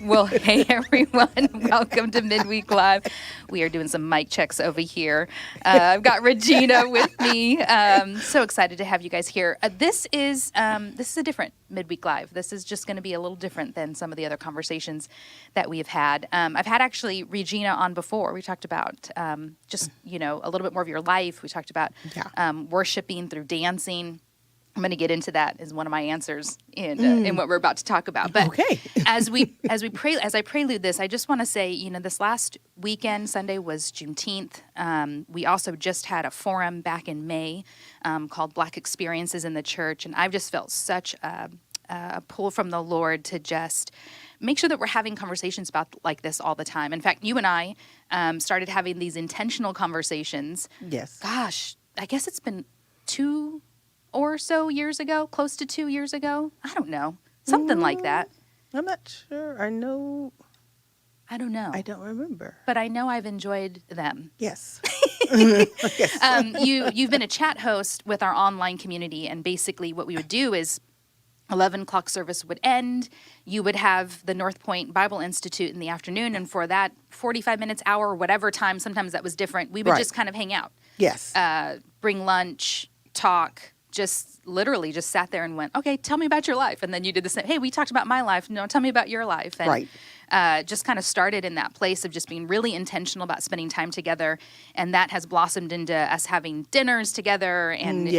Well, hey everyone, welcome to Midweek Live. We are doing some mic checks over here. I've got Regina with me. So excited to have you guys here. This is a different Midweek Live. This is just going to be a little different than some of the other conversations that we have had. I've had actually Regina on before. We talked about just a little bit more of your life. We talked about worshiping through dancing. I'm going to get into that as one of my answers in what we're about to talk about. But Okay. as I prelude this, I just want to say, this last weekend, Sunday was Juneteenth. We also just had a forum back in May called Black Experiences in the Church, and I've just felt such a pull from the Lord to just make sure that we're having conversations about like this all the time. In fact, you and I started having these intentional conversations. Yes. Gosh, I guess it's been 2 or so years ago, close to 2 years ago. I don't know. Something like that. I'm not sure. I know. I don't know. I don't remember. But I know I've enjoyed them. Yes. Yes. You've been a chat host with our online community, and basically what we would do is 11 o'clock service would end. You would have the North Point Bible Institute in the afternoon, and for that 45 minutes, hour, whatever time, sometimes that was different, we would Right. just kind of hang out. Yes. Bring lunch, talk, just literally just sat there and went, okay, tell me about your life. And then you did the same. Hey, we talked about my life. No, tell me about your life. And Right. just kind of started in that place of just being really intentional about spending time together. And that has blossomed into us having dinners together and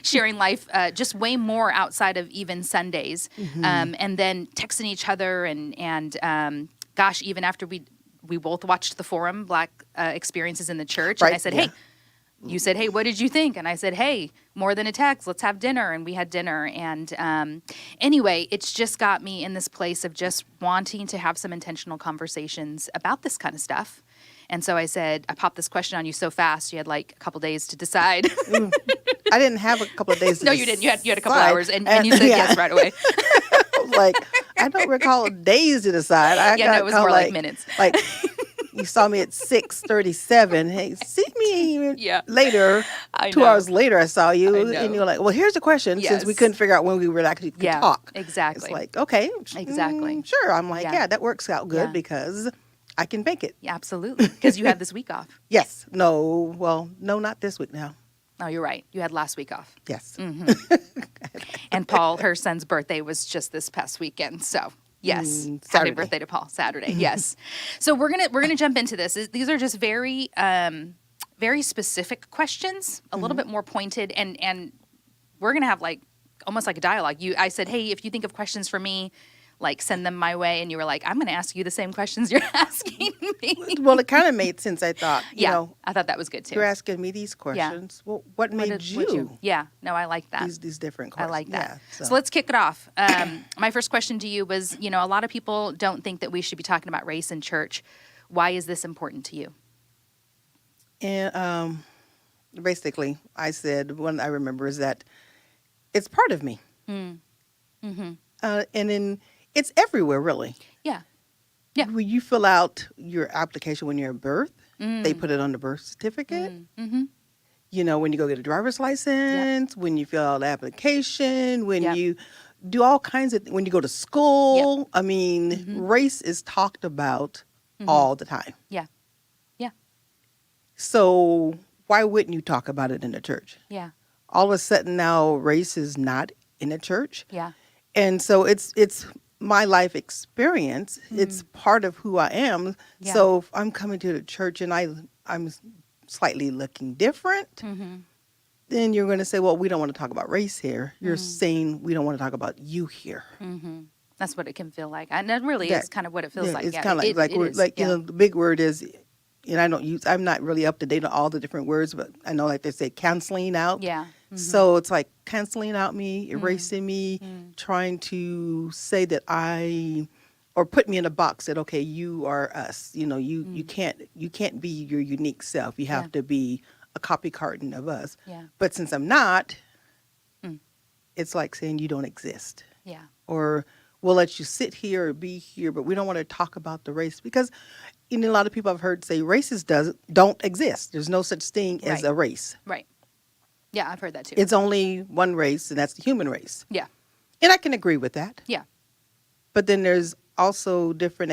sharing life just way more outside of even Sundays. And then texting each other and gosh, even after we both watched the forum, Black Experiences in the Church. Right. And I said, hey, you said, hey, what did you think? And I said, hey, more than a text, let's have dinner. And we had dinner. And anyway, it's just got me in this place of just wanting to have some intentional conversations about this kind of stuff. And so I said, I popped this question on you so fast, you had like a couple days to decide. I didn't have a couple of days to No, you didn't. You had a couple decide. hours, and you said yes right away. Like, I don't recall days to decide. No, it was more like minutes. Like, you saw me at 6:37. Hey, see me later. I 2 know. hours later, I saw you, I know. and you're like, "Well, here's the question." Since we Yes. couldn't figure out when we would actually could talk, exactly. it's like, okay, Exactly. sure. I'm like, Yeah. yeah, that works out good Yeah. because I can make it. Yeah, absolutely. Because you had this week off. Yes. No. Well, no, not this week now. Oh, you're right. You had last week off. Yes. And Paul, her son's birthday was just this past weekend. So yes, happy Saturday. birthday to Paul. Saturday, yes. So we're gonna jump into this. These are just very very specific questions, a little bit more pointed, and we're gonna have like almost like a dialogue. I said, hey, if you think of questions for me, like send them my way, and you were like, I'm gonna ask you the same questions you're asking me. Well, it kind of made sense. I thought, you know, I thought that was good too. you're asking me these questions. Well, what made Would you Yeah, no, I like that. these different I questions? like that. Yeah, So let's kick it off. My first question to you was, a lot of people don't think that we should be talking about race in church. Why is this important to you? And basically, I said one I remember is that it's part of me, and then it's everywhere, really. Yeah. Yeah. When you fill out your application when you're at birth, they put it on the birth certificate. You know, when you go get a driver's license, when you fill out the application, when Yep. you do all kinds of, when you go to school. I mean, race is talked about all the time. Yeah. Yeah. So why wouldn't you talk about it in the church? Yeah. All of a sudden now race is not in the church. Yeah. And so it's my life experience. It's part of who I am. Yeah. So if I'm coming to the church and I'm slightly looking different, then you're going to say, well, we don't want to talk about race here. You're saying we don't want to talk about you here. That's what it can feel like. And that really is kind of what it feels like. It's Yeah, kind of it is. you know, the big word is, and I'm not really up to date on all the different words, but I know like they say canceling out. Yeah. So it's like canceling out me, erasing me, trying to say that or put me in a box that, okay, you are us. You know, you can't be your unique self. You have to be a copy carton of us. Yeah. But since I'm not, it's like saying you don't exist. Yeah. Or we'll let you sit here or be here, but we don't want to talk about the race because, a lot of people I've heard say races don't exist. There's no such thing as Right. a race. Right. Yeah, I've heard that too. It's only one race, and that's the human race. Yeah. And I can agree with that. Yeah. But then there's also different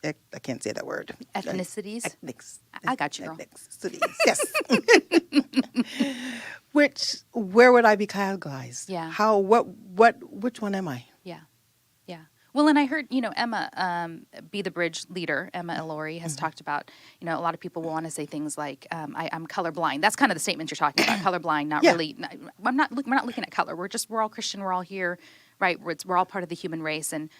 I can't say that word. Ethnicities. I got you, girl. Ethnicities. Yes. Where would I be categorized? Yeah. Which one am I? Yeah. Yeah. Well, and I heard, Emma, Be the Bridge leader, Emma Ellery, has talked about, a lot of people will want to say things like, I'm colorblind. That's kind of the statement you're talking about, colorblind, not Yeah. really. We're not looking at color. We're all Christian. We're all here, right? We're all part of the human race. And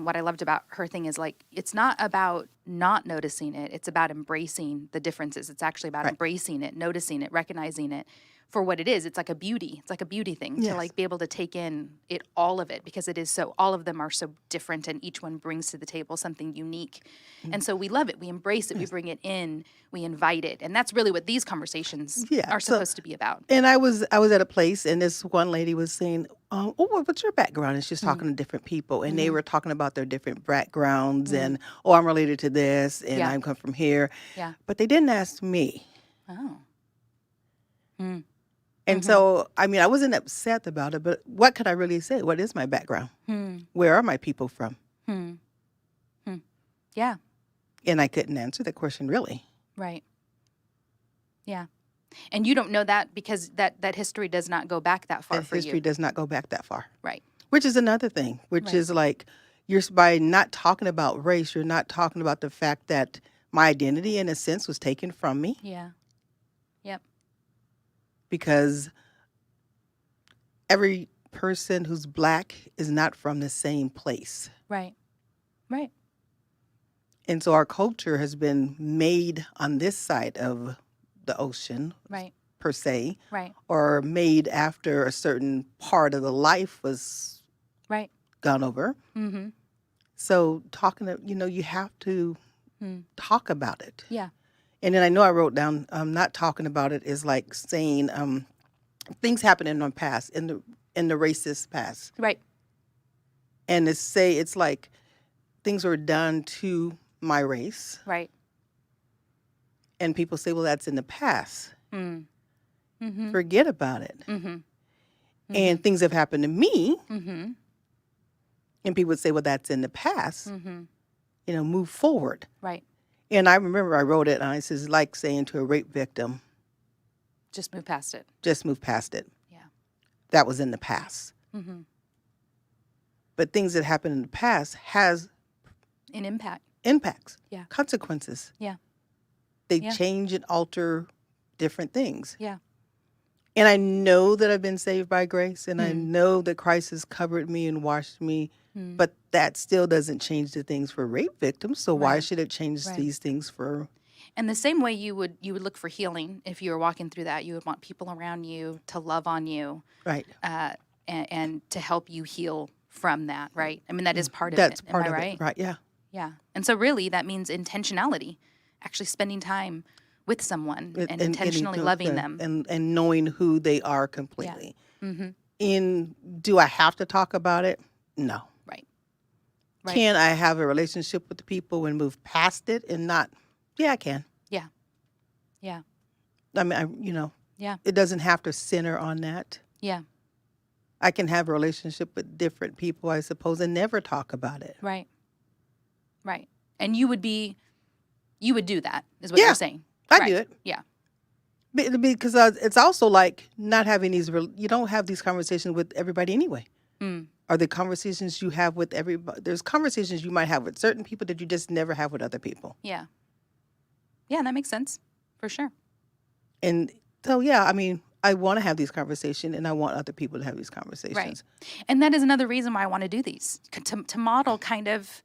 what I loved about her thing is like, it's not about not noticing it. It's about embracing the differences. It's actually about Right. embracing it, noticing it, recognizing it for what it is. It's like a beauty. It's like a beauty thing to Yes. like be able to take in all of it, because it is so, all of them are so different, and each one brings to the table something unique. And so we love it. We embrace it. We bring it in. We invite it. And that's really what these conversations are supposed to be about. And I was at a place, and this one lady was saying, what's your background? And she's talking to different people, and they were talking about their different backgrounds, and, I'm related to this, and Yeah. I come from here. Yeah. But they didn't ask me. Oh. And so, I mean, I wasn't upset about it, but what could I really say? What is my background? Where are my people from? Yeah. And I couldn't answer that question, really. Right. Yeah. And you don't know that because that history does not go back that far That for history you. does not go back that far. Right. Which is another thing, which Right. is like, by not talking about race, you're not talking about the fact that my identity, in a sense, was taken from me. Yeah. Yep. Because every person who's Black is not from the same place. Right. Right. And so our culture has been made on this side of the ocean, Right. per se, Right. or made after a certain part of the life was Right. gone over. Mm-hmm. So you have to talk about it. Yeah. And then I know I wrote down, not talking about it is like saying things happen in the past, in the racist past. Right. And it's like things were done to my race. Right. And people say, well, that's in the past. Mm-hmm. Forget about it. Mm-hmm. And things have happened to me. Mm-hmm. And people would say, well, that's in the past. Mm-hmm. Move forward. Right. And I remember I wrote it, and it says, like saying to a rape victim, Just move past it. just move past it. Yeah. That was in the past. Mm-hmm. But things that happened in the past has An impact. impacts, Yeah. consequences. Yeah. They Yeah. change and alter different things. Yeah. And I know that I've been saved by grace, and I know that Christ has covered me and washed me, but that still doesn't change the things for rape victims. So why Right. should it change Right. these things for... And the same way you would look for healing if you were walking through that, you would want people around you to love on you, Right. and to help you heal from that, right? I mean, that is part of That's it. part Am of I right? it. Right, yeah. Yeah. And so really that means intentionality, actually spending time with someone and intentionally loving them. And knowing who they are completely. Mm-hmm. Do I have to talk about it? No. Right. Right. Can I have a relationship with the people and move past it and not? Yeah, I can. Yeah. Yeah. I mean, Yeah. it doesn't have to center on that. Yeah. I can have a relationship with different people, I suppose, and never talk about it. Right. Right. And you would do that, is what Yeah, you're saying. I Right. do it. Yeah. Because it's also like not having you don't have these conversations with everybody anyway. Are the conversations you have with everybody? There's conversations you might have with certain people that you just never have with other people. Yeah. Yeah, that makes sense. For sure. And so, yeah, I mean, I want to have these conversations, and I want other people to have these conversations. Right. And that is another reason why I want to do these, to model kind of,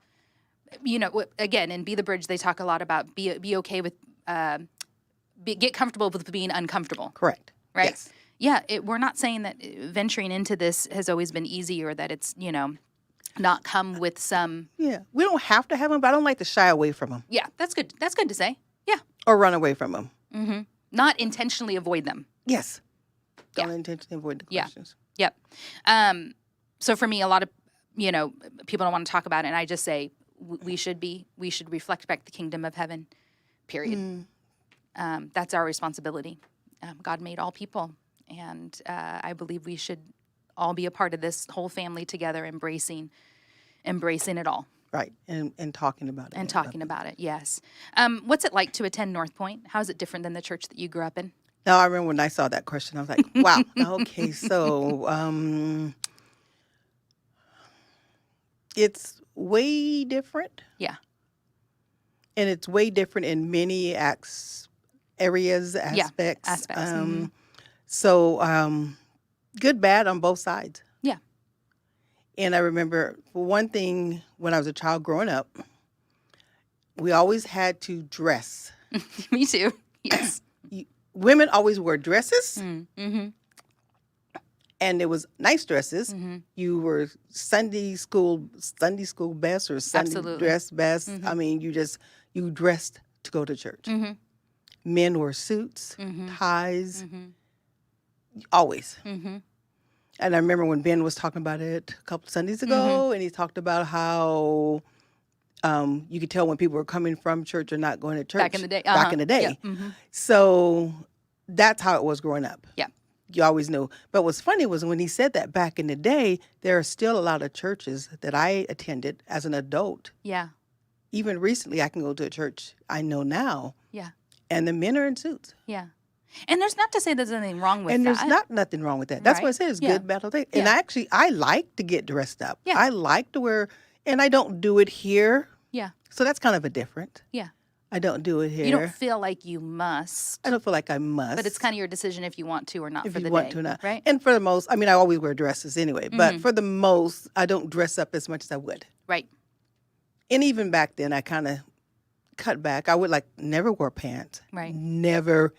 again, in Be the Bridge, they talk a lot about be okay with, get comfortable with being uncomfortable. Correct. Right? Yes. Yeah, we're not saying that venturing into this has always been easy, or that it's, not come with some. Yeah. We don't have to have them, but I don't like to shy away from them Yeah, that's good. That's good to say. Yeah. or run away from them. Mm-hmm. Not intentionally avoid them. Yes. Yeah. Don't intentionally avoid the Yeah. questions. Yep. So for me, a lot of, people don't want to talk about it, and I just say we should reflect back the kingdom of heaven, period. That's our responsibility. God made all people, and I believe we should all be a part of this whole family together, embracing it all. Right. And talking about it. And talking about it, yes. What's it like to attend North Point? How is it different than the church that you grew up in? Now, I remember when I saw that question, I was like, wow, okay, so it's way different. Yeah. And it's way different in many areas, aspects. Aspects. So, good, bad on both sides. Yeah. And I remember, for one thing, when I was a child growing up, we always had to dress. Me too. Yes. Women always wore dresses, Mm-hmm. and it was nice dresses. Mm-hmm. You were Sunday school best or Sunday Absolutely. dress best. Mm-hmm. I mean, you dressed to go to church. Mm-hmm. Men wore suits, Mm-hmm. ties, Mm-hmm. always. Mm-hmm. And I remember when Ben was talking about it a couple Sundays ago, and he talked about how you could tell when people were coming from church or not going to church. Back in the day. Back in the day. Yeah. Mm-hmm. So that's how it was growing up. Yeah. You always knew. But what's funny was when he said that back in the day, there are still a lot of churches that I attended as an adult. Yeah. Even recently, I can go to a church I know now, Yeah. and the men are in suits. Yeah. And there's not to say there's anything wrong with And that. there's not nothing wrong with that. That's what I Right. said. It's Yeah. good battle day. And Yeah. actually, I like to get dressed up. Yeah. I like to wear, and I don't do it here. Yeah. So that's kind of a different. Yeah. I don't do it here. You don't feel like you must, I don't feel like I must. but it's kind of your decision if you want to or not if for you the want day. to or not. Right? And for the most, I mean, I always wear dresses anyway, but for the most, I don't dress up as much as I would. Right. And even back then, I kind of cut back. I would like never wear pants. Right. Never,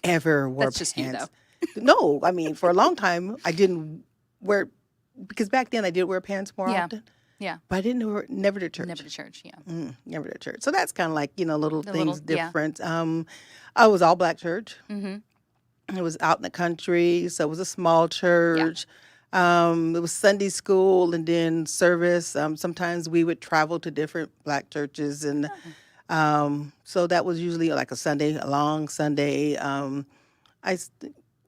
ever wore That's just you, pants. No, I mean, for a long time, I didn't wear, because back then I did wear pants more Yeah. often. Yeah. But I didn't wear, never to church. Never to church. Yeah. Never to church. So that's kind of like, little The things little- yeah. different. I was all black church. Mm-hmm. It was out in the country, so it was a small church. It was Sunday school and then service. Sometimes we would travel to different black churches, and so that was usually like a long Sunday.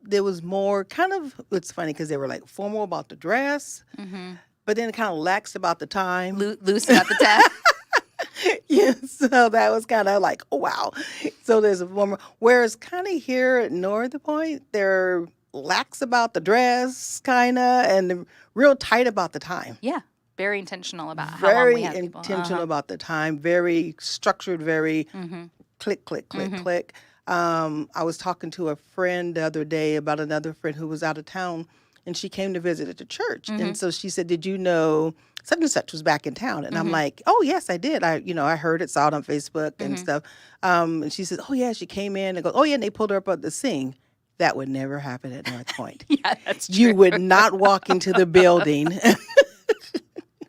There was more kind of. It's funny because they were like formal about the dress, but then kind of lax about the time. Loose about the time. Yeah, so that was kind of like, oh, wow. So there's a former, whereas kind of here at North Point, they're lax about the dress, kind of, and real tight about the time. Yeah. Very intentional about how long we Very have people. intentional about the time, very structured, very click, click, click, click. I was talking to a friend the other day about another friend who was out of town, and she came to visit at the church. And so she said, did you know such and such was back in town? And I'm like, oh, yes, I did. I heard it, saw it on Facebook and stuff. And she says, oh, yeah, she came in and goes, oh, yeah, and they pulled her up to sing. That would never happen at North Point. Yeah, that's true. You would not walk into the building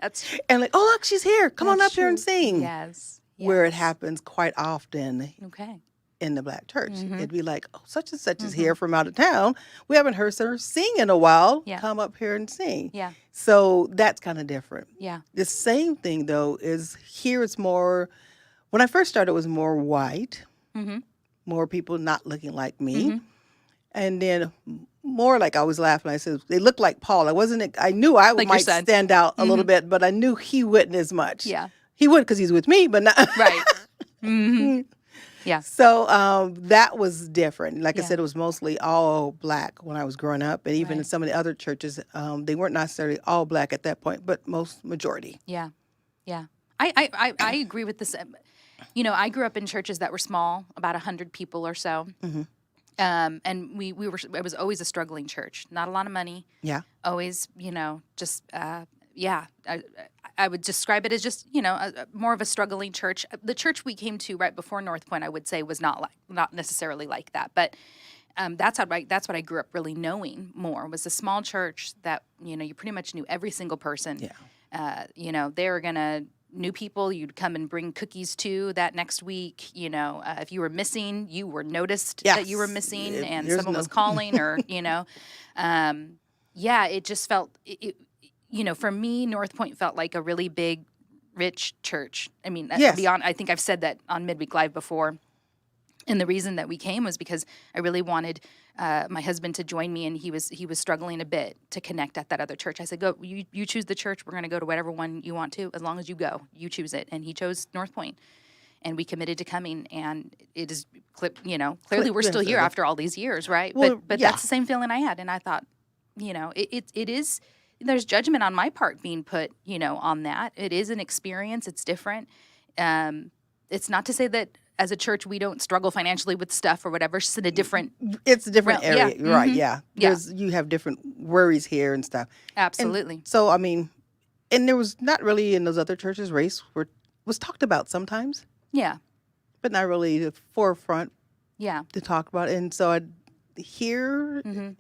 That's true. and like, oh, look, she's here. Come on That's up here and true. sing. Yes. Where it happens quite often Okay. in the black church. It'd be like, oh, such and such is here from out of town. We haven't heard her sing in a while. Yeah. Come up here and sing. Yeah. So that's kind of different. Yeah. The same thing, though, is here it's more, when I first started, it was more white, more people not looking like me. And then more like I was laughing. I said, they look like Paul. I knew I Like your might son. stand out a little bit, but I knew he wouldn't as much. Yeah. He would because he's with me, but not. Right. Yeah. So that was different. Like I Yeah. said, it was mostly all black when I was growing up. And even in Right. some of the other churches, they weren't necessarily all black at that point, but most majority. Yeah. Yeah. I agree with this. I grew up in churches that were small, about 100 people or so. And it was always a struggling church. Not a lot of money. Yeah. Always, just, I would describe it as just, more of a struggling church. The church we came to right before North Point, I would say, was not necessarily like that. But that's what I grew up really knowing more, was a small church that, you pretty much knew every single person. Yeah. They were going to, new people you'd come and bring cookies to that next week. If you were missing, you were noticed that you were Yes. missing, If and there's someone no- was calling, or it just felt for me, North Point felt like a really big, rich church. I mean, Yes. beyond, I think I've said that on Midweek Live before. And the reason that we came was because I really wanted my husband to join me, and he was struggling a bit to connect at that other church. I said, "Go, you choose the church. We're going to go to whatever one you want to, as long as you go. You choose it." And he chose North Point, and we committed to coming. And it is, clearly we're still here after all these years, right? Well, but yeah. that's the same feeling I had, and I thought, it is. There's judgment on my part being put, on that. It is an experience. It's different. It's not to say that as a church we don't struggle financially with stuff or whatever. It's just in a different. It's a different realm. area, Yeah. right? Mhm. Yeah, Yeah. you have different worries here and stuff. Absolutely. And so I mean, and there was not really in those other churches race was talked about sometimes, Yeah. but not really the forefront Yeah. to talk about. And so here, Mhm.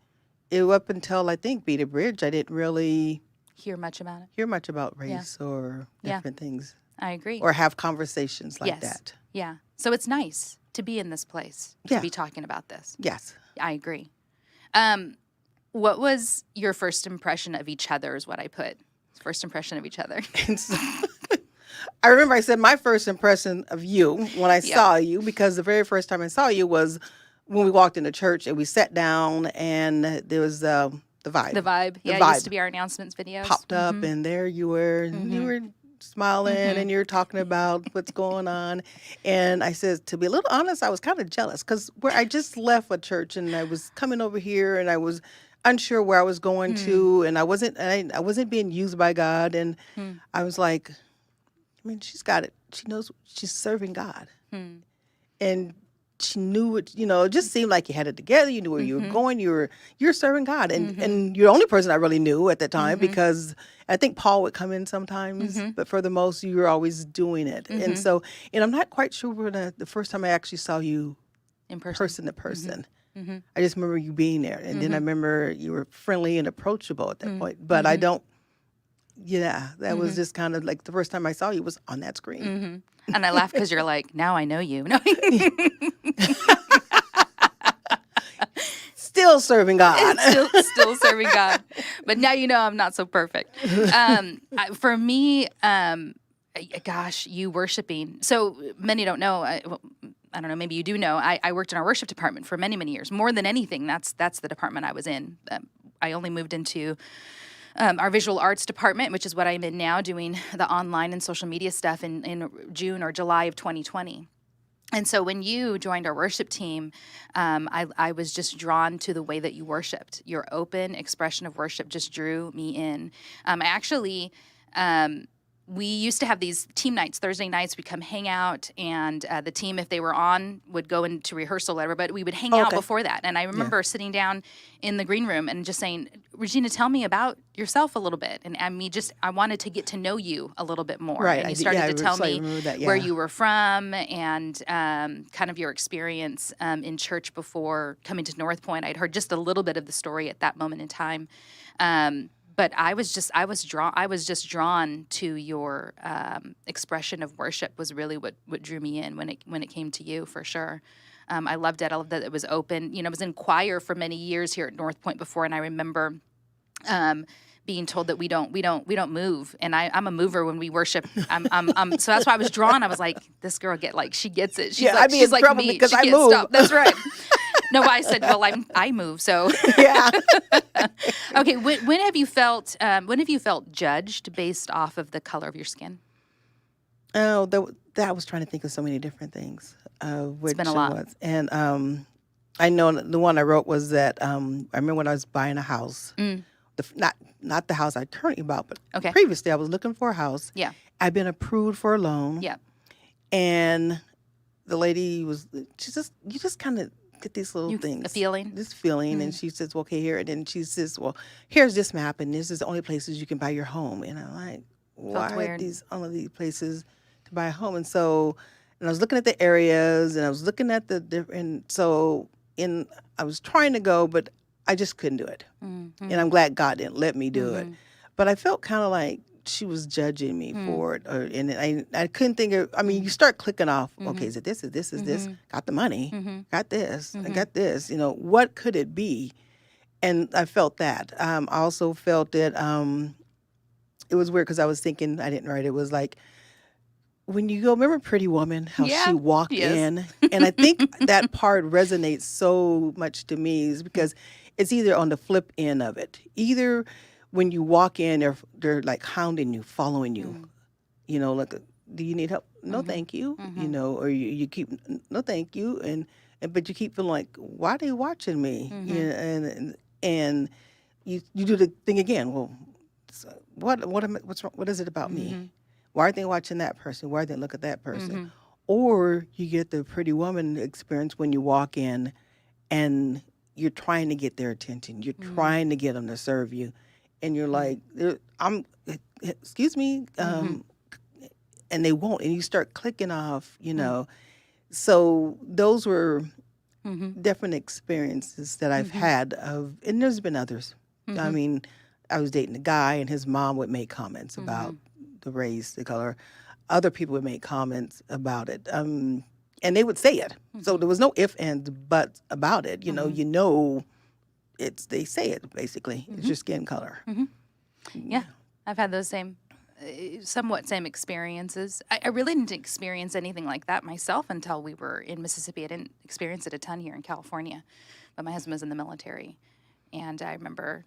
it up until I think Beta Bridge, I didn't really Hear much about it. hear much about race or Yeah. different things I agree. or have conversations like Yes. that. Yeah. So it's nice to be in this place, Yeah. to be talking about this. Yes. I agree. What was your first impression of each other is what I put. First impression of each other. And so I remember I said my first impression of you when I saw you, because the very first time I saw you was when we walked into church and we sat down and there was the vibe. The vibe. Yeah, it vibe used to be our announcements videos. popped up and there you were and you were smiling and you're talking about what's going on. And I said, to be a little honest, I was kind of jealous because where I just left a church and I was coming over here and I was unsure where I was going to, and I wasn't being used by God, and I was like, I mean, she's got it. She knows she's serving God, and she knew it. It just seemed like you had it together. You knew where you were going. You're serving God, and you're the only person I really knew at that time, because I think Paul would come in sometimes, but for the most, you were always doing it. And so, and I'm not quite sure when the first time I actually saw you in person. person to person. I just remember you being there, and then I remember you were friendly and approachable at that point. But I don't. Yeah, that was just kind of like the first time I saw you was on that screen. And I laugh because you're like, now I know you. Still serving God. still serving God. But now you know I'm not so perfect. For me, gosh, you worshiping. So many don't know. I don't know, maybe you do know, I worked in our worship department for many, many years. More than anything, that's the department I was in. I only moved into our visual arts department, which is what I'm in now, doing the online and social media stuff in June or July of 2020. And so when you joined our worship team, I was just drawn to the way that you worshiped. Your open expression of worship just drew me in. We used to have these team nights, Thursday nights. We'd come hang out, and the team, if they were on, would go into rehearsal, whatever, but we would hang out before that. And I remember sitting down in the green room and just saying, Regina, tell me about yourself a little bit. And I wanted to get to know you a little bit more. Right. And you started to tell me where Yeah. you were from and kind of your experience in church before coming to North Point. I'd heard just a little bit of the story at that moment in time. But I was just drawn to your expression of worship was really what drew me in when it came to you, for sure. I loved it. I loved that it was open. I was in choir for many years here at North Point before, and I remember being told that we don't move, and I'm a mover when we worship. So that's why I was drawn. I was like, this girl she gets it. She's I'd be in like trouble me. because She I can't move. stop. That's right. No, I said, well, I move, so. Yeah. Okay, when have you felt judged based off of the color of your skin? Oh, that I was trying to think of so many different things. Which It's been a lot. was. And I know the one I wrote was that I remember when I was buying a house, not the house I currently bought, but previously I was looking for a house. Yeah. I'd been approved for a loan. Yeah. And the lady you just kind of get these little things. A feeling? This feeling. And she says, well, okay, here. And then she says, well, here's this map, and this is the only places you can buy your home. And I'm like, why are all of these places to buy a home? And so, and I was looking at the areas, and I was looking at the different, I was trying to go, but I just couldn't do it. And I'm glad God didn't let me do it. But I felt kind of like she was judging me for it. And I couldn't think of, you start clicking off, okay, is it this, is this, is this? Got the money, got this, I got this. What could it be? And I felt that. I also felt that it was weird because I was thinking, I didn't write it, was like, when you go, remember Pretty Woman, how Yeah. she walked Yes. in? And I think that part resonates so much to me is because it's either on the flip end of it. Either when you walk in, they're like hounding you, following you. You know, like, do you need help? No, thank you. You know, or you keep, no, thank you. And but you keep feeling like, why are they watching me? You know, and you do the thing again. Well, so what's wrong? What is it about me? Why are they watching that person? Why are they look at that person? Or you get the Pretty Woman experience when you walk in and you're trying to get their attention. You're trying to get them to serve you. And you're like, excuse me, and they won't. And you start clicking off, you know. So those were different experiences that I've had and there's been others. I mean, I was dating a guy and his mom would make comments about the race, the color. Other people would make comments about it. And they would say it. So there was no ifs, ands, buts about it. You know, they say it basically. It's your skin color. Yeah, I've had those somewhat same experiences. I really didn't experience anything like that myself until we were in Mississippi. I didn't experience it a ton here in California, but my husband was in the military, and I remember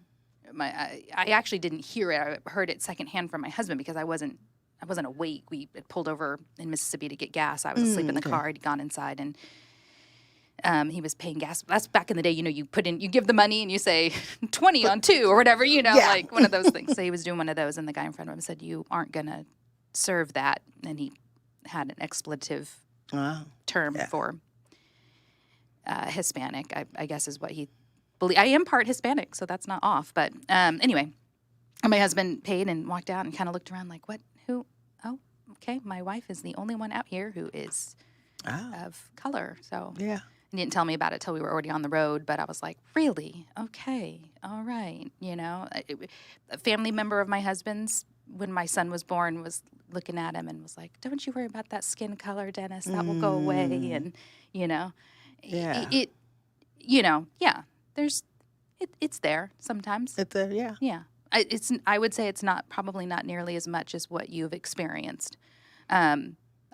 I actually didn't hear it. I heard it secondhand from my husband because I wasn't awake. We had pulled over in Mississippi to get gas. I was asleep in the car. I'd gone inside and. He was paying gas. That's back in the day, you know, you give the money and you say 20 on 2 or whatever, you know, like one of those things. So he was doing one of those and the guy in front of him said, you aren't going to serve that. And he had an expletive term for Hispanic, I guess is what he believed. I am part Hispanic, so that's not off. But anyway, my husband paid and walked out and kind of looked around like, what, who? Oh, okay. My wife is the only one out here who is of color. So Yeah. He didn't tell me about it till we were already on the road, but I was like, really? Okay. All right. You know, a family member of my husband's, when my son was born, was looking at him and was like, don't you worry about that skin color, Dennis. That will go away. And, you know, it's there sometimes. It's there, yeah. Yeah. I would say it's probably not nearly as much as what you've experienced.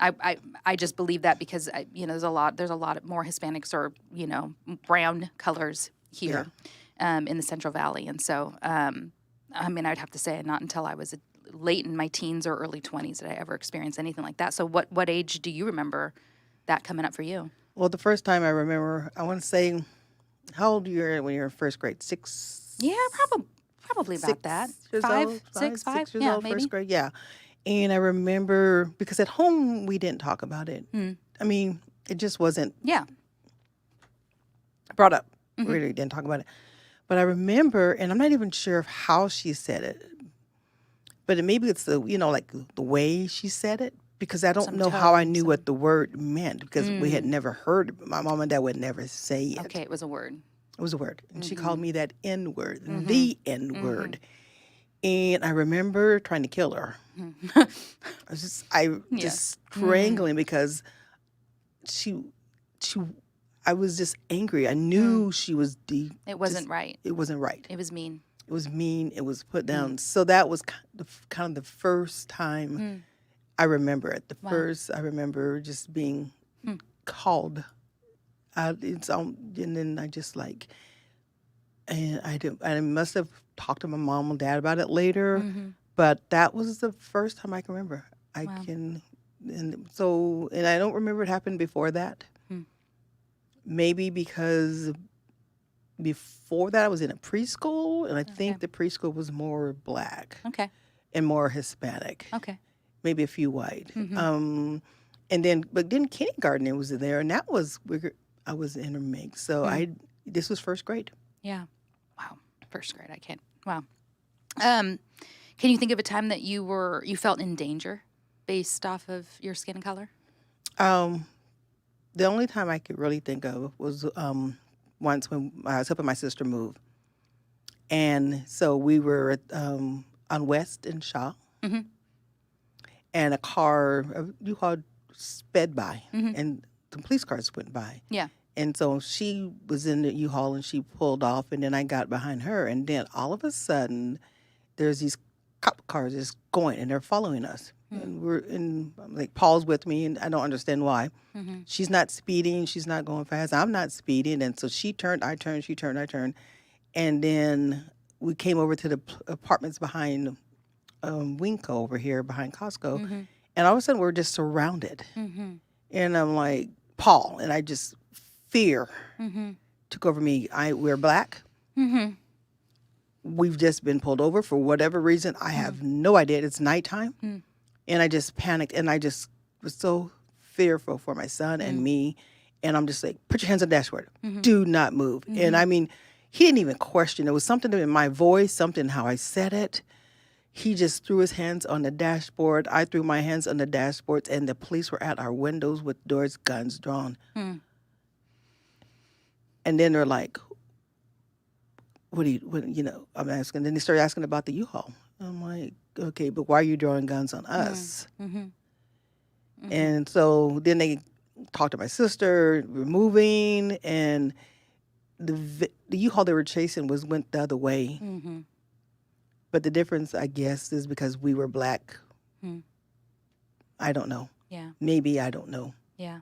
I just believe that because there's a lot more Hispanics or brown colors here in the Central Valley, and so I'd have to say not until I was late in my teens or early 20s did I ever experience anything like that. So what age do you remember that coming up for you? Well, the first time I remember, I want to say, how old were you when you were in first grade? 6? Yeah, probably about that. 5, 6, 5, 6 years yeah, old, maybe. first grade, yeah. And I remember, because at home we didn't talk about it. I mean, it just wasn't brought up. We really didn't talk about it. But I remember, and I'm not even sure of how she said it, but maybe it's the way she said it, because I don't know how I knew what the word meant, because we had never heard it. My mom and dad would never say it. Okay, it was a word. It was a word. And she called me that N-word, the N-word. And I remember trying to kill her. I was strangling because I was just angry. I knew she was deep. It wasn't right. It wasn't right. It was mean. It was mean. It was put down. So that was kind of the first time I remember it. I remember just being called. And then I just I must have talked to my mom and dad about it later, but that was the first time I can remember. I don't remember it happened before that. Maybe because before that I was in a preschool, and I think the preschool was more black. Okay. And more Hispanic. Okay. Maybe a few white. But then kindergarten it was there, and that was I was intermixed. So this was first grade. Yeah. Wow. First grade. I can't. Wow. Can you think of a time that you felt in danger based off of your skin color? The only time I could really think of was once when I was helping my sister move. And so we were on West and Shaw. And a car, a U-Haul sped by, and the police cars went by. Yeah. And so she was in the U-Haul and she pulled off, and then I got behind her, and then all of a sudden there's these cop cars just going and they're following us. And like Paul's with me, and I don't understand why. She's not speeding. She's not going fast. I'm not speeding. And so she turned, I turned, she turned, I turned. And then we came over to the apartments behind Winco over here, behind Costco. And all of a sudden, we're just surrounded. And I'm like, Paul, and I just, fear took over me. We're black. We've just been pulled over for whatever reason. I have no idea. It's nighttime. And I just panicked, and I just was so fearful for my son and me. And I'm just like, put your hands on the dashboard. Do not move. And I mean, he didn't even question. It was something in my voice, something how I said it. He just threw his hands on the dashboard. I threw my hands on the dashboards, and the police were at our windows with doors, guns drawn. And then they're like, I'm asking. Then they started asking about the U-Haul. I'm like, okay, but why are you drawing guns on us? And so then they talked to my sister. We're moving, and the U-Haul they were chasing went the other way. But the difference, I guess, is because we were black. I don't know. Yeah. Maybe I don't know. Yeah.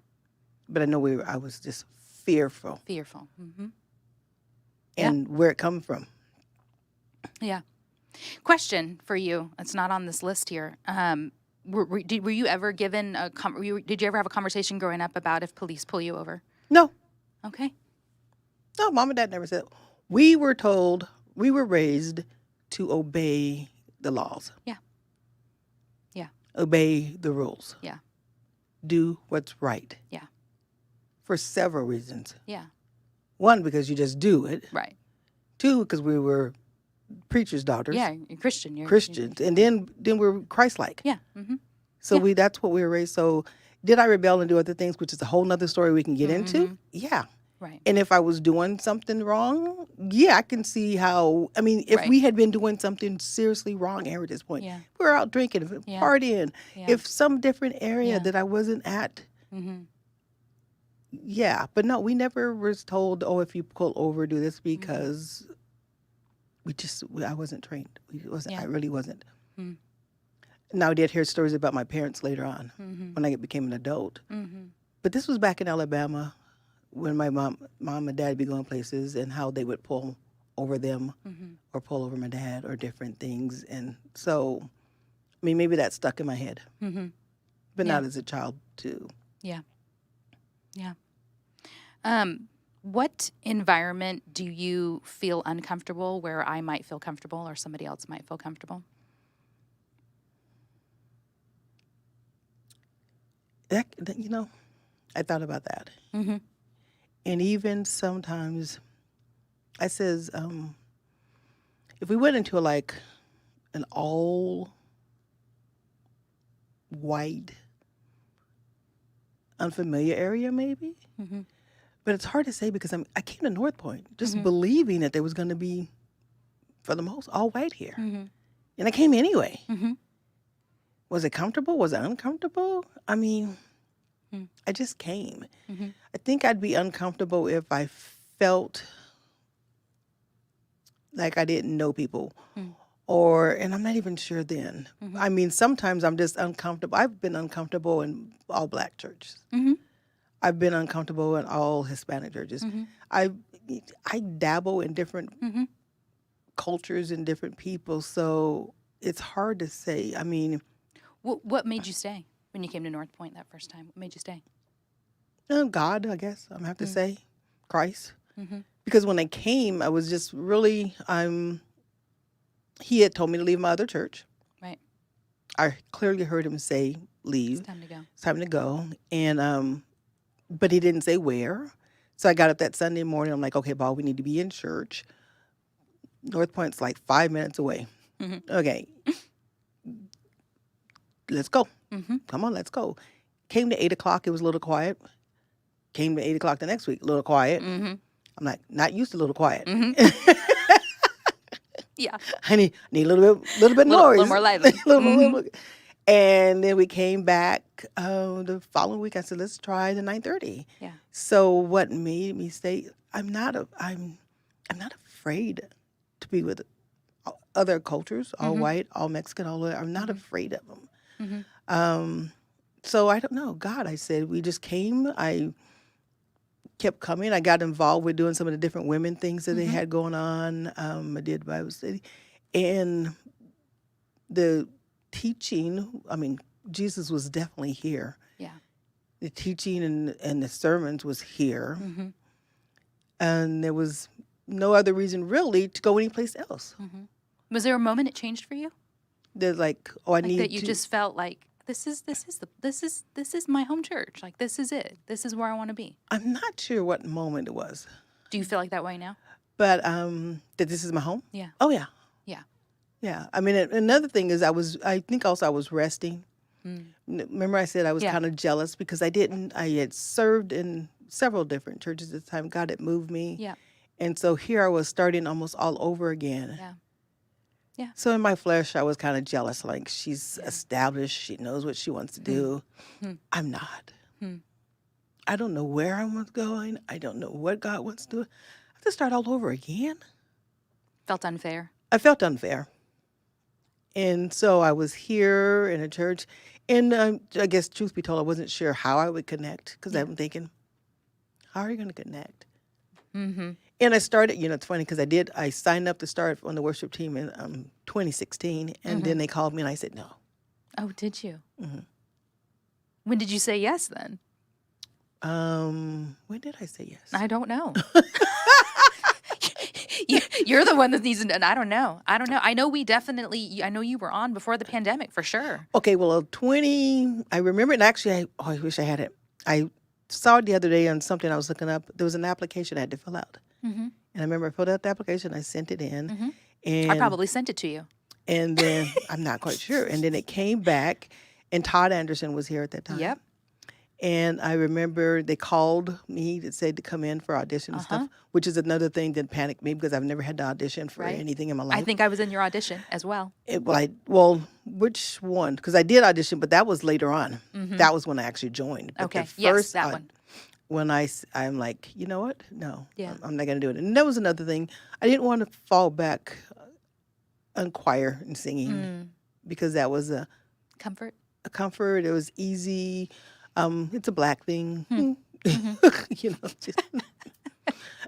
But I know I was just fearful. Fearful. And where it come from. Yeah. Question for you. It's not on this list here. Were you ever given did you ever have a conversation growing up about if police pull you over? No. Okay. No, Mom and Dad never said. We were told, we were raised to obey the laws. Yeah. Yeah. Obey the rules. Yeah. Do what's right. Yeah. For several reasons. Yeah. One, because you just do it. Right. Two, because we were preachers' daughters. Yeah, you're Christian. You're Christians. And then we're Christ-like. Yeah. So that's what we were raised. So did I rebel and do other things, which is a whole nother story we can get into? Yeah. Right. And if I was doing something wrong, yeah, I can see how, I mean, if we had been doing something seriously wrong at this point, we were out drinking, partying, if some different area that I wasn't at, yeah. But no, we never was told, oh, if you pull over, do this, because I wasn't trained. I really wasn't. Now, I did hear stories about my parents later on when I became an adult. But this was back in Alabama, when my mom and dad would be going places, and how they would pull over them or pull over my dad or different things. And so, I mean, maybe that stuck in my head, but not as a child too. Yeah. Yeah. What environment do you feel uncomfortable where I might feel comfortable or somebody else might feel comfortable? I thought about that. And even sometimes I says, if we went into an all white, unfamiliar area, maybe. But it's hard to say because I came to North Point just believing that there was going to be, for the most, all white here. And I came anyway. Was it comfortable? Was it uncomfortable? I mean, I just came. I think I'd be uncomfortable if I felt like I didn't know people. And I'm not even sure then. I mean, sometimes I'm just uncomfortable. I've been uncomfortable in all black churches. I've been uncomfortable in all Hispanic churches. I dabble in different cultures and different people, so it's hard to say. I mean, what made you stay when you came to North Point that first time? What made you stay? God, I guess I'm have to say, Christ. Because when I came, I was just really, he had told me to leave my other church. Right. I clearly heard him say, leave. It's time to go. It's time to go. And, but he didn't say where. So I got up that Sunday morning. I'm like, okay, Paul, we need to be in church. North Point's like 5 minutes away. Okay. Let's go. Come on, let's go. Came to 8 o'clock. It was a little quiet. Came to 8 o'clock the next week, a little quiet. I'm like, not used to a little quiet. Yeah. I need a little bit noise. A little more lively. little. And then we came back the following week. I said, let's try the 9:30. Yeah. So what made me stay? I'm not afraid to be with other cultures, all white, all Mexican, all. I'm not afraid of them. So I don't know. God, I said, we just came. I kept coming. I got involved with doing some of the different women things that they had going on. I did Bible study. And the teaching, I mean, Jesus was definitely here. Yeah. The teaching and the sermons was here. And there was no other reason really to go anyplace else. Was there a moment it changed for you? There's like, oh, I Like need that you to. just felt like this is my home church. Like this is it. This is where I want to be. I'm not sure what moment it was, Do you feel like that way now? but that this is my home. Yeah. Oh yeah, Yeah. yeah. I mean, another thing is I think also I was resting. Remember I said I was Yeah. kind of jealous because I had served in several different churches at the time. God had moved me. Yeah. And so here I was starting almost all over again. Yeah. Yeah. So in my flesh, I was kind of jealous. Like, she's established. She knows what she wants to do. I'm not. I don't know where I'm going. I don't know what God wants to do. I have to start all over again. Felt unfair. I felt unfair. And so I was here in a church. And I guess, truth be told, I wasn't sure how I would connect because I'm thinking, how are you going to connect? And I started, it's funny because I signed up to start on the worship team in 2016. And then they called me and I said no. Oh, did you? When did you say yes then? When did I say yes? I don't know. You're the one that needs to, and I don't know. I know you were on before the pandemic for sure. Okay, well, I remember, and actually, I wish I had it. I saw it the other day on something I was looking up. There was an application I had to fill out. And I remember I filled out the application, I sent it in. And I probably sent it to you. And then, I'm not quite sure. And then it came back, and Todd Anderson was here at that time. Yep. And I remember they called me to say to come in for audition and stuff, which is another thing that panicked me because I've never had to audition for anything in my life. I think I was in your audition as well. Which one? Because I did audition, but that was later on. That was when I actually joined. But Okay. the Yes, first, that one. When I'm like, you know what? No, Yeah. I'm not going to do it. And that was another thing. I didn't want to fall back on choir and singing because that was a Comfort. comfort. It was easy. It's a black thing, just,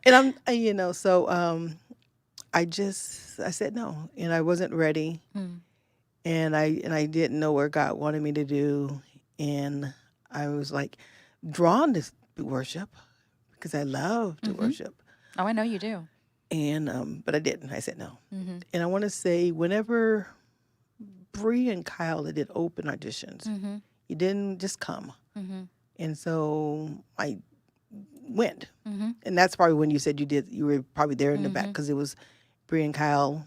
and I said no, and I wasn't ready, and I didn't know where God wanted me to do, and I was like drawn to worship because I love to worship, Oh, I know you do. and but I didn't. I said no, and I want to say whenever Bree and Kyle did open auditions, you didn't just come. And so I went. And that's probably when you said you were probably there in the back because it was Bree and Kyle.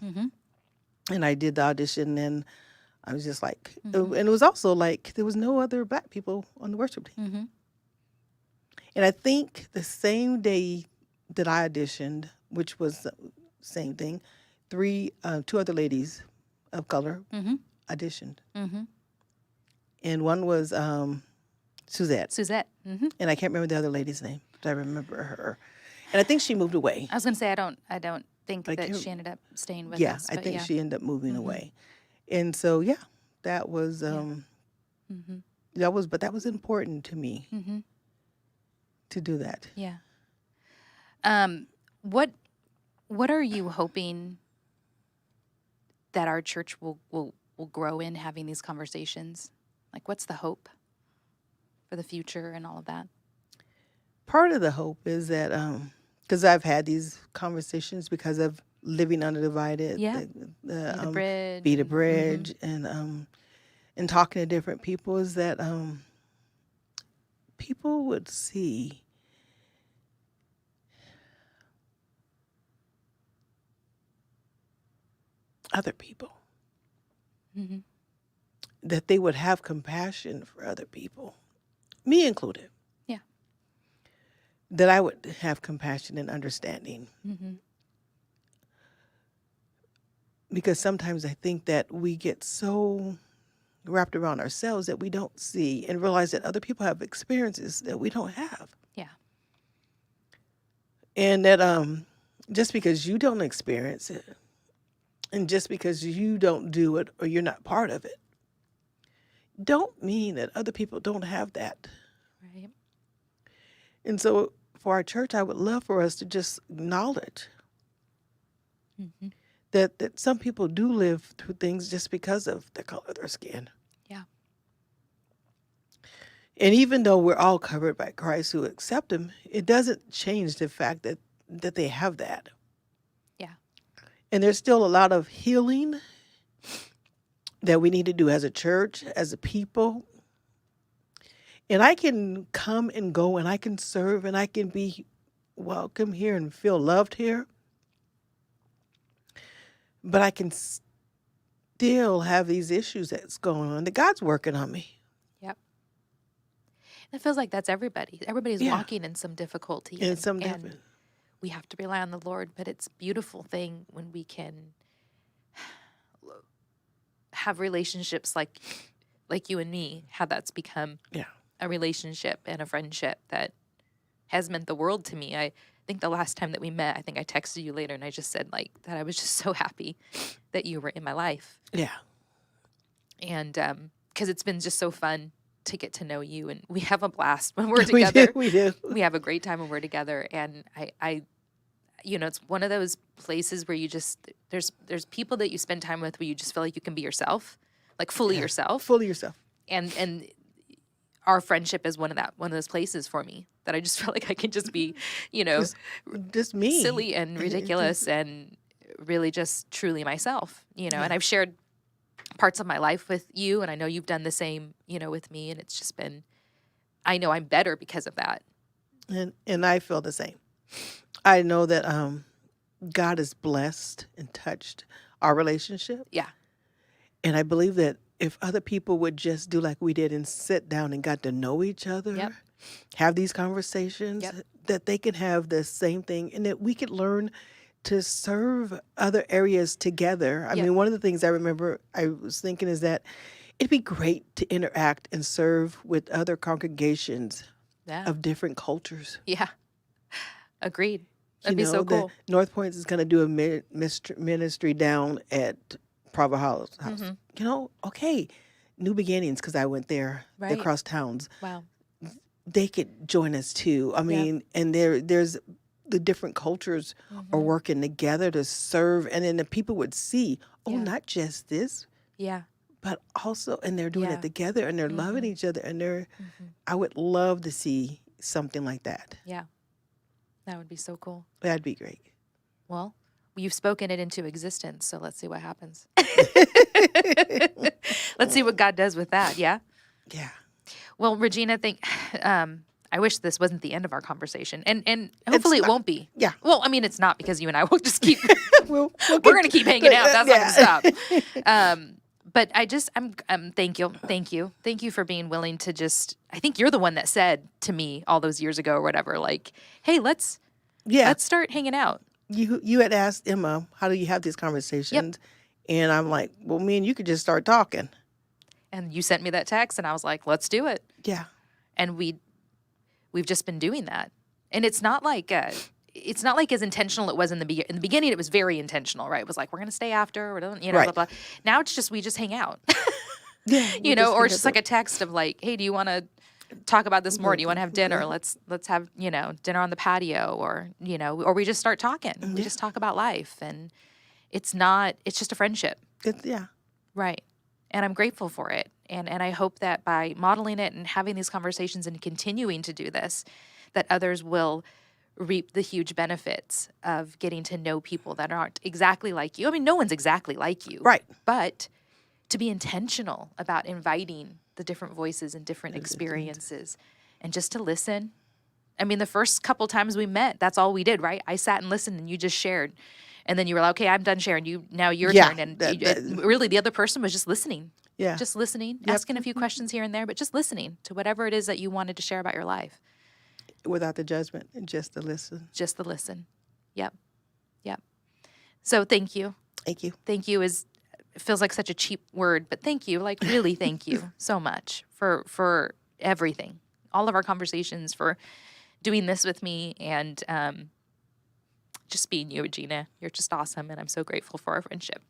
And I did the audition and I was just like, and it was also like there was no other black people on the worship team. And I think the same day that I auditioned, which was the same thing, two other ladies of color auditioned. And one was Suzette. And I can't remember the other lady's name, but I remember her. And I think she moved away. I was going to say I don't think that she ended up staying with us. Yeah, I think she ended up moving away. And so that was that was important to me to do that. Yeah. What are you hoping that our church will grow in having these conversations? Like, what's the hope for the future and all of that? Part of the hope is that, because I've had these conversations because of living undivided, the bridge, Be the Bridge, and talking to different people, is that people would see other people. That they would have compassion for other people, me included. Yeah. That I would have compassion and understanding. Because sometimes I think that we get so wrapped around ourselves that we don't see and realize that other people have experiences that we don't have. Yeah. And that just because you don't experience it, and just because you don't do it or you're not part of it, don't mean that other people don't have that. Right. And so for our church, I would love for us to just acknowledge Hmm. that some people do live through things just because of the color of their skin. Yeah. And even though we're all covered by Christ who accept him, it doesn't change the fact that they have that. Yeah. And there's still a lot of healing that we need to do as a church, as a people. And I can come and go and I can serve and I can be welcome here and feel loved here. But I can still have these issues that's going on that God's working on me. Yep. It feels like that's everybody. Everybody's Yeah. walking in some difficulty. And some and different. we have to rely on the Lord, but it's a beautiful thing when we can have relationships like you and me, how that's become Yeah. a relationship and a friendship that has meant the world to me. I think the last time that we met, I think I texted you later and I just said like that I was just so happy that you were in my life. Yeah. And because it's been just so fun to get to know you, and we have a blast when we're together. We do. We have a great time when we're together, and I it's one of those places where you just there's people that you spend time with where you just feel like you can be yourself, like fully yourself, Fully yourself. and our friendship is one of those places for me that I just feel like I can just be, Just me. silly and ridiculous and really just truly myself, and I've shared parts of my life with you, and I know you've done the same, with me, and it's just been, I know I'm better because of that. And I feel the same. I know that God has blessed and touched our relationship. Yeah. And I believe that if other people would just do like we did and sit down and got to know each other, Yep. have these conversations, Yep. that they can have the same thing and that we could learn to serve other areas together. I Yep. mean, one of the things I remember I was thinking is that it'd be great to interact and serve with other congregations Yeah. of different cultures. Yeah. Agreed. That'd be so that cool. North Point is going to do a ministry down at Provo House. Mm-hmm. Okay, New Beginnings, because I went there. Right. They're across towns. Wow. They could join us too. I mean, and there's the different cultures are working together to serve, and then the people would see, not just this, Yeah. but also, and they're doing Yeah. it together, and they're loving each other, and they're. I would love to see something like that. Yeah. That would be so cool. That'd be great. Well, you've spoken it into existence, so let's see what happens. Let's see what God does with that. Yeah. Yeah. Well, Regina, I wish this wasn't the end of our conversation, and hopefully it won't be. Yeah. Well, I mean, it's not, because you and I will just keep. We're We're going to keep hanging out. That's not going to stop. But thank you for being willing to just. I think you're the one that said to me all those years ago or whatever, like, "Hey, let's start hanging out." You had asked Emma, how do you have these conversations? And I'm like, well, me and you could just start talking. And you sent me that text, and I was like, "Let's do it." Yeah. And we've just been doing that, and it's not like as intentional it was in the beginning. In the beginning, it was very intentional, right? It was like, we're going to stay after, Right. blah, blah. Now it's just we just hang out, Yeah. or it's just like a text of like, hey, do you want to talk about this more? Do you want to have dinner? Let's have dinner on the patio, or or we just start talking. We just talk about life, and it's just a friendship, Yeah. right? And I'm grateful for it. And I hope that by modeling it and having these conversations and continuing to do this, that others will reap the huge benefits of getting to know people that aren't exactly like you. I mean, no one's exactly like you. Right. But to be intentional about inviting the different voices and different experiences, and just to listen. I mean, the first couple times we met, that's all we did, right? I sat and listened, and you just shared. And then you were like, okay, I'm done sharing. Now your turn. And really, the other person was just listening. Yeah. Just listening, asking a few questions here and there, but just listening to whatever it is that you wanted to share about your life. Without the judgment, and just to listen. Just the listen. Yep. So thank you. Thank you. Thank you it feels like such a cheap word, but thank you, like really thank you so much for everything. All of our conversations, for doing this with me, and just being you, Regina. You're just awesome, and I'm so grateful for our friendship.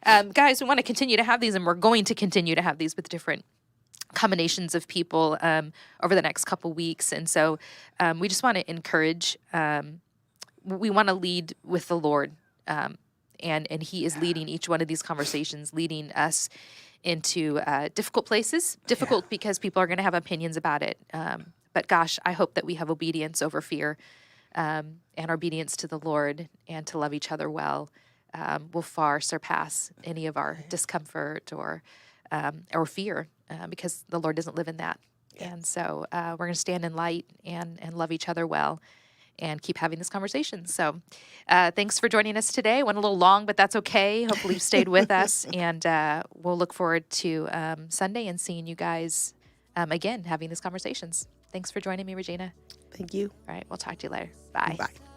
Guys, we want to continue to have these, and we're going to continue to have these with different combinations of people over the next couple weeks. And so we just want to encourage, we want to lead with the Lord. And he is leading each one of these conversations, leading us into difficult places. Difficult because people are going to have opinions about it. But gosh, I hope that we have obedience over fear, and obedience to the Lord and to love each other well will far surpass any of our discomfort or fear, because the Lord doesn't live in that. And so we're going to stand in light and love each other well and keep having this conversation. So thanks for joining us today. Went a little long, but that's okay. Hopefully you've stayed with us, and we'll look forward to Sunday and seeing you guys again, having these conversations. Thanks for joining me, Regina. Thank you. All right, we'll talk to you later. Bye. Bye.